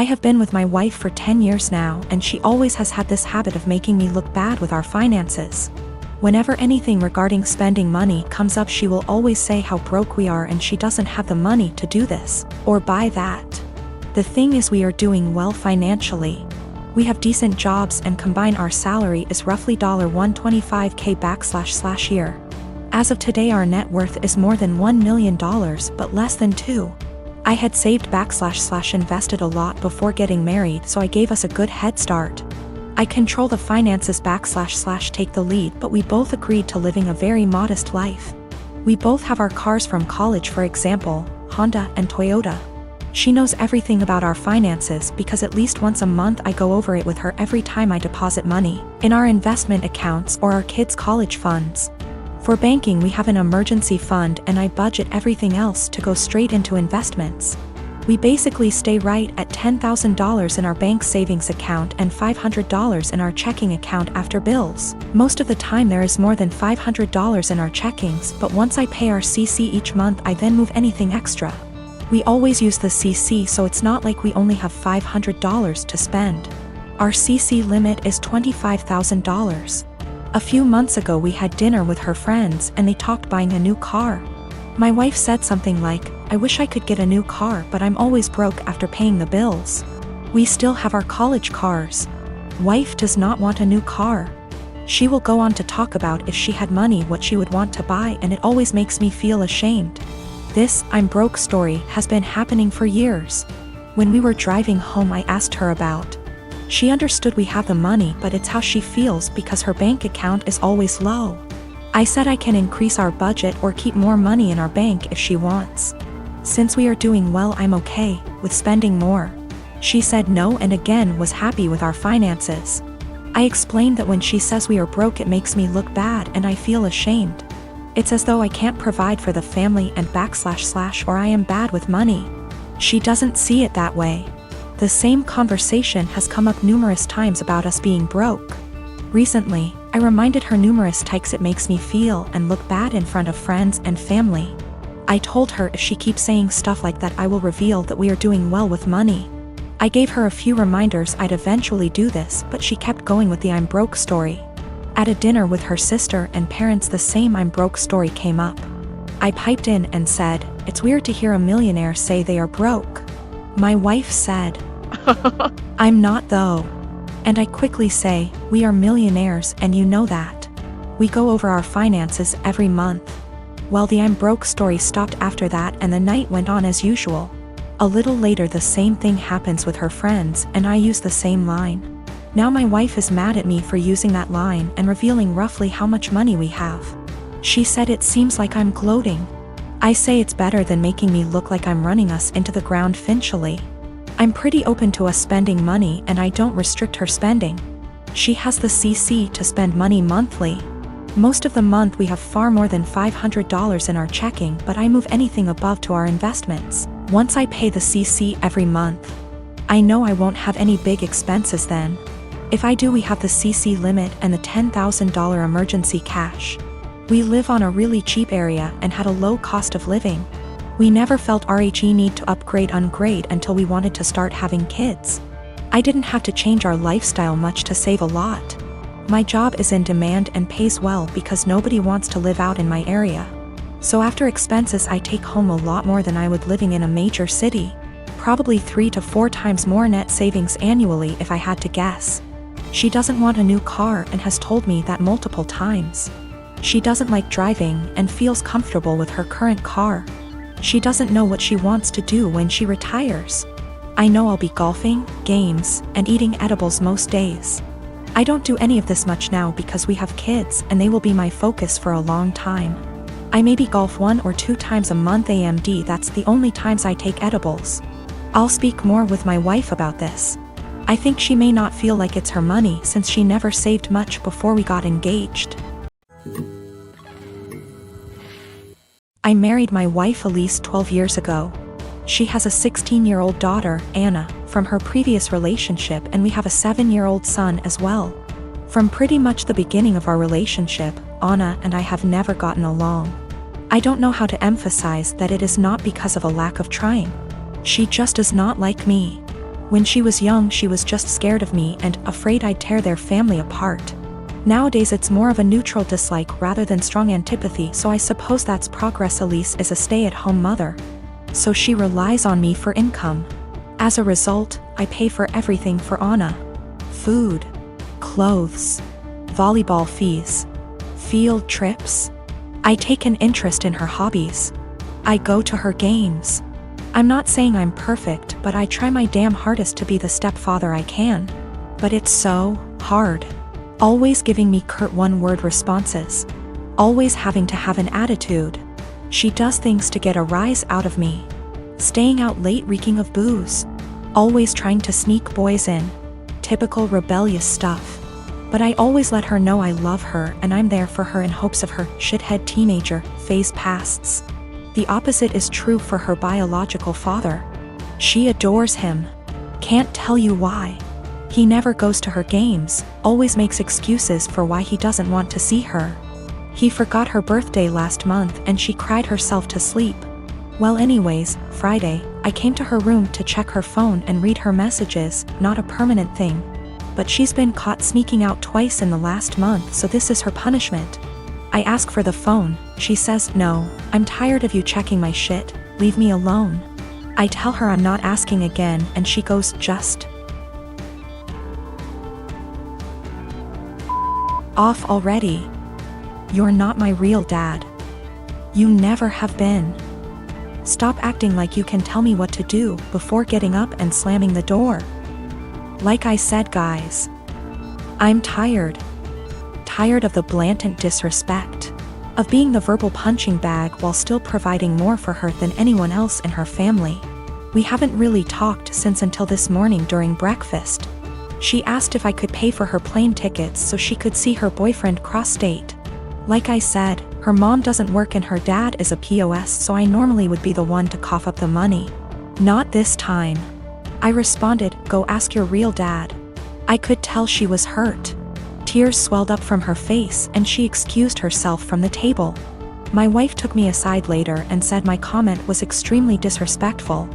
I have been with my wife for 10 years now, and she always has had this habit of making me look bad with our finances. Whenever anything regarding spending money comes up, she will always say how broke we are and she doesn't have the money to do this or buy that. The thing is, we are doing well financially. We have decent jobs and combine our salary is roughly $125K year. As of today, our net worth is more than $1 million but less than 2. I had saved invested a lot before getting married, so I gave us a good head start. I control the finances take the lead, but we both agreed to living a very modest life. We both have our cars from college, for example, Honda and Toyota. She knows everything about our finances because at least once a month I go over it with her every time I deposit money in our investment accounts or our kids' college funds. For banking, we have an emergency fund and I budget everything else to go straight into investments. We basically stay right at $10,000 in our bank savings account and $500 in our checking account after bills. Most of the time there is more than $500 in our checkings, but once I pay our CC each month, I then move anything extra. We always use the CC, so it's not like we only have $500 to spend. Our CC limit is $25,000. A few months ago we had dinner with her friends and they talked buying a new car. My wife said something like, "I wish I could get a new car, but I'm always broke after paying the bills. We still have our college cars." Wife does not want a new car. She will go on to talk about if she had money what she would want to buy, and it always makes me feel ashamed. This "I'm broke" story has been happening for years. When we were driving home, I asked her about. She understood we have the money, but it's how she feels because her bank account is always low. I said I can increase our budget or keep more money in our bank if she wants. Since we are doing well, I'm okay with spending more. She said no and again was happy with our finances. I explained that when she says we are broke, it makes me look bad and I feel ashamed. It's as though I can't provide for the family and / or I am bad with money. She doesn't see it that way. The same conversation has come up numerous times about us being broke. Recently, I reminded her numerous times it makes me feel and look bad in front of friends and family. I told her if she keeps saying stuff like that, I will reveal that we are doing well with money. I gave her a few reminders I'd eventually do this, but she kept going with the "I'm broke" story. At a dinner with her sister and parents, the same "I'm broke" story came up. I piped in and said, "It's weird to hear a millionaire say they are broke." My wife said, "I'm not though." And I quickly say, "We are millionaires and you know that. We go over our finances every month." Well, the "I'm broke" story stopped after that and the night went on as usual. A little later the same thing happens with her friends and I use the same line. Now my wife is mad at me for using that line and revealing roughly how much money we have. She said it seems like I'm gloating. I say it's better than making me look like I'm running us into the ground financially. I'm pretty open to us spending money and I don't restrict her spending. She has the CC to spend money monthly. Most of the month we have far more than $500 in our checking, but I move anything above to our investments once I pay the CC every month. I know I won't have any big expenses then. If I do, we have the CC limit and the $10,000 emergency cash. We live on a really cheap area and had a low cost of living. We never felt RHE need to upgrade until we wanted to start having kids. I didn't have to change our lifestyle much to save a lot. My job is in demand and pays well because nobody wants to live out in my area. So after expenses I take home a lot more than I would living in a major city. Probably 3 to 4 times more net savings annually if I had to guess. She doesn't want a new car and has told me that multiple times. She doesn't like driving and feels comfortable with her current car. She doesn't know what she wants to do when she retires. I know I'll be golfing, games, and eating edibles most days. I don't do any of this much now because we have kids and they will be my focus for a long time. I maybe golf 1 or 2 times a month AMD, that's the only times I take edibles. I'll speak more with my wife about this. I think she may not feel like it's her money since she never saved much before we got engaged. I married my wife Elise 12 years ago. She has a 16-year-old daughter, Anna, from her previous relationship, and we have a 7-year-old son as well. From pretty much the beginning of our relationship, Anna and I have never gotten along. I don't know how to emphasize that it is not because of a lack of trying. She just does not like me. When she was young, she was just scared of me and afraid I'd tear their family apart. Nowadays it's more of a neutral dislike rather than strong antipathy, so I suppose that's progress. Elise is a stay-at-home mother, so she relies on me for income. As a result, I pay for everything for Anna. Food, clothes, volleyball fees, field trips. I take an interest in her hobbies. I go to her games. I'm not saying I'm perfect, but I try my damn hardest to be the stepfather I can. But it's so hard. Always giving me curt one-word responses. Always having to have an attitude. She does things to get a rise out of me. Staying out late reeking of booze. Always trying to sneak boys in. Typical rebellious stuff. But I always let her know I love her and I'm there for her in hopes of her shithead teenager phase passes. The opposite is true for her biological father. She adores him. Can't tell you why. He never goes to her games, always makes excuses for why he doesn't want to see her. He forgot her birthday last month and she cried herself to sleep. Well, anyways, Friday, I came to her room to check her phone and read her messages, not a permanent thing. But she's been caught sneaking out twice in the last month, so this is her punishment. I ask for the phone, she says, "No, I'm tired of you checking my shit, leave me alone." I tell her I'm not asking again and she goes, "Just off already. You're not my real dad. You never have been. Stop acting like you can tell me what to do," before getting up and slamming the door. Like I said, guys, I'm tired. Tired of the blatant disrespect. Of being the verbal punching bag while still providing more for her than anyone else in her family. We haven't really talked since until this morning during breakfast. She asked if I could pay for her plane tickets so she could see her boyfriend cross-state. Like I said, her mom doesn't work and her dad is a POS, so I normally would be the one to cough up the money. Not this time. I responded, "Go ask your real dad." I could tell she was hurt. Tears swelled up from her face and she excused herself from the table. My wife took me aside later and said my comment was extremely disrespectful.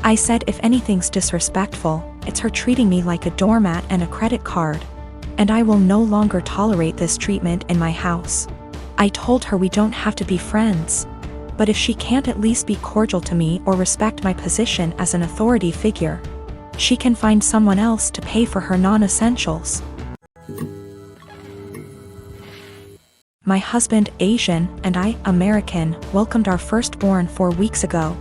I said if anything's disrespectful, it's her treating me like a doormat and a credit card. And I will no longer tolerate this treatment in my house. I told her we don't have to be friends. But if she can't at least be cordial to me or respect my position as an authority figure, she can find someone else to pay for her non-essentials. My husband, Asian, and I, American, welcomed our firstborn 4 weeks ago.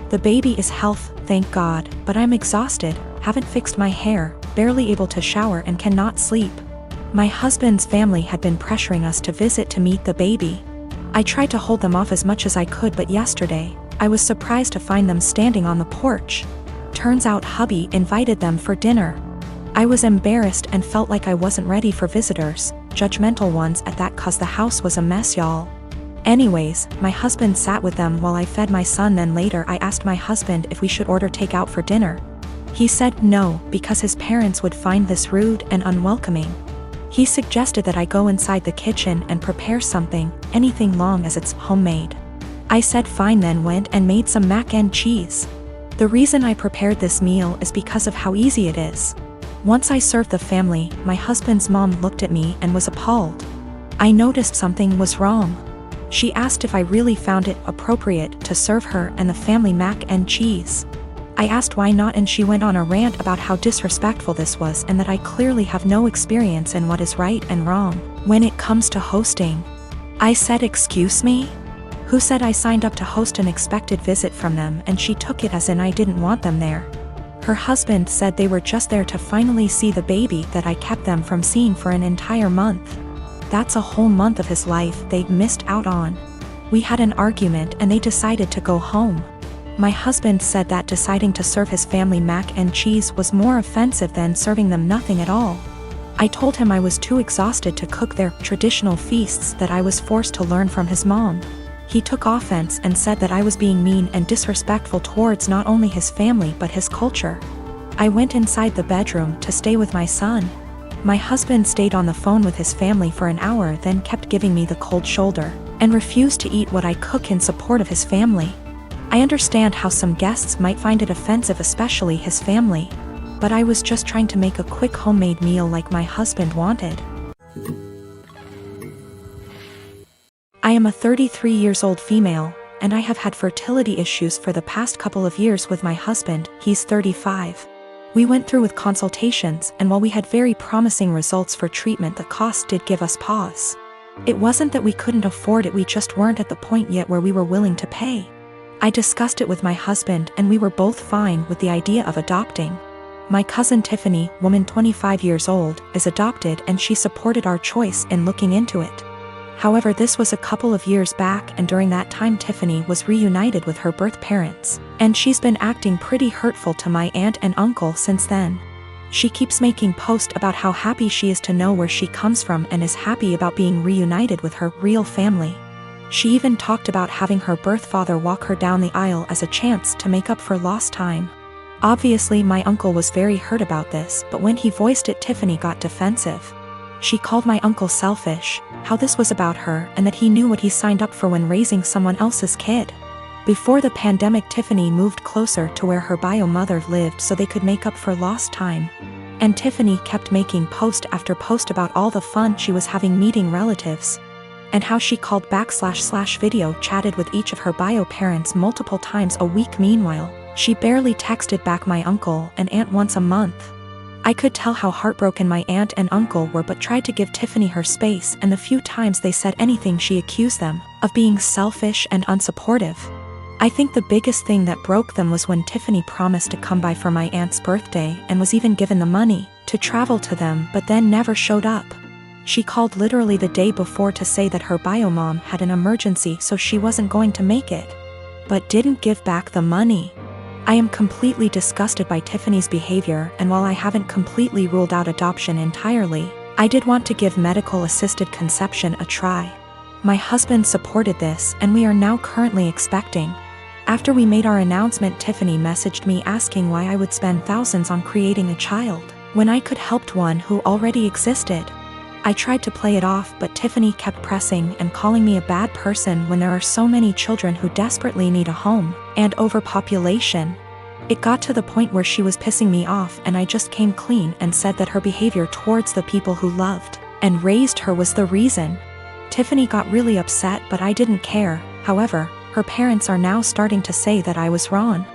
The baby is healthy, thank God, but I'm exhausted, haven't fixed my hair, barely able to shower and cannot sleep. My husband's family had been pressuring us to visit to meet the baby. I tried to hold them off as much as I could, but yesterday, I was surprised to find them standing on the porch. Turns out hubby invited them for dinner. I was embarrassed and felt like I wasn't ready for visitors, judgmental ones at that, cause the house was a mess, y'all. Anyways, my husband sat with them while I fed my son. Then later I asked my husband if we should order takeout for dinner. He said no, because his parents would find this rude and unwelcoming. He suggested that I go inside the kitchen and prepare something, anything long as it's homemade. I said fine, then went and made some mac and cheese. The reason I prepared this meal is because of how easy it is. Once I served the family, my husband's mom looked at me and was appalled. I noticed something was wrong. She asked if I really found it appropriate to serve her and the family mac and cheese. I asked why not, and she went on a rant about how disrespectful this was and that I clearly have no experience in what is right and wrong when it comes to hosting. I said, "Excuse me? Who said I signed up to host an expected visit from them?" And she took it as in I didn't want them there. Her husband said they were just there to finally see the baby that I kept them from seeing for an entire month. That's a whole month of his life they missed out on. We had an argument and they decided to go home. My husband said that deciding to serve his family mac and cheese was more offensive than serving them nothing at all. I told him I was too exhausted to cook their traditional feasts, that I was forced to learn from his mom. He took offense and said that I was being mean and disrespectful towards not only his family but his culture. I went inside the bedroom to stay with my son. My husband stayed on the phone with his family for an hour, then kept giving me the cold shoulder, and refused to eat what I cook in support of his family. I understand how some guests might find it offensive, especially his family. but I was just trying to make a quick homemade meal like my husband wanted. I am a 33 years old female, and I have had fertility issues for the past couple of years with my husband. He's 35. We went through with consultations, and while we had very promising results for treatment, the cost did give us pause. It wasn't that we couldn't afford it, we just weren't at the point yet where we were willing to pay. I discussed it with my husband and we were both fine with the idea of adopting. My cousin Tiffany, woman 25 years old, is adopted and she supported our choice in looking into it. However, this was a couple of years back, and during that time Tiffany was reunited with her birth parents, and she's been acting pretty hurtful to my aunt and uncle since then. She keeps making posts about how happy she is to know where she comes from and is happy about being reunited with her real family. She even talked about having her birth father walk her down the aisle as a chance to make up for lost time. Obviously, my uncle was very hurt about this, but when he voiced it, Tiffany got defensive. She called my uncle selfish, how this was about her, and that he knew what he signed up for when raising someone else's kid. Before the pandemic, Tiffany moved closer to where her bio mother lived so they could make up for lost time. And Tiffany kept making post after post about all the fun she was having meeting relatives, and how she called / video chatted with each of her bio parents multiple times a week. Meanwhile, she barely texted back my uncle and aunt once a month. I could tell how heartbroken my aunt and uncle were, but tried to give Tiffany her space, and the few times they said anything she accused them of being selfish and unsupportive. I think the biggest thing that broke them was when Tiffany promised to come by for my aunt's birthday and was even given the money to travel to them, but then never showed up. She called literally the day before to say that her bio mom had an emergency so she wasn't going to make it, but didn't give back the money. I am completely disgusted by Tiffany's behavior, and while I haven't completely ruled out adoption entirely, I did want to give medical-assisted conception a try. My husband supported this, and we are now currently expecting. After we made our announcement, Tiffany messaged me asking why I would spend thousands on creating a child when I could help one who already existed. I tried to play it off, but Tiffany kept pressing and calling me a bad person when there are so many children who desperately need a home, and overpopulation. It got to the point where she was pissing me off, and I just came clean and said that her behavior towards the people who loved and raised her was the reason. Tiffany got really upset, but I didn't care. However, her parents are now starting to say that I was wrong.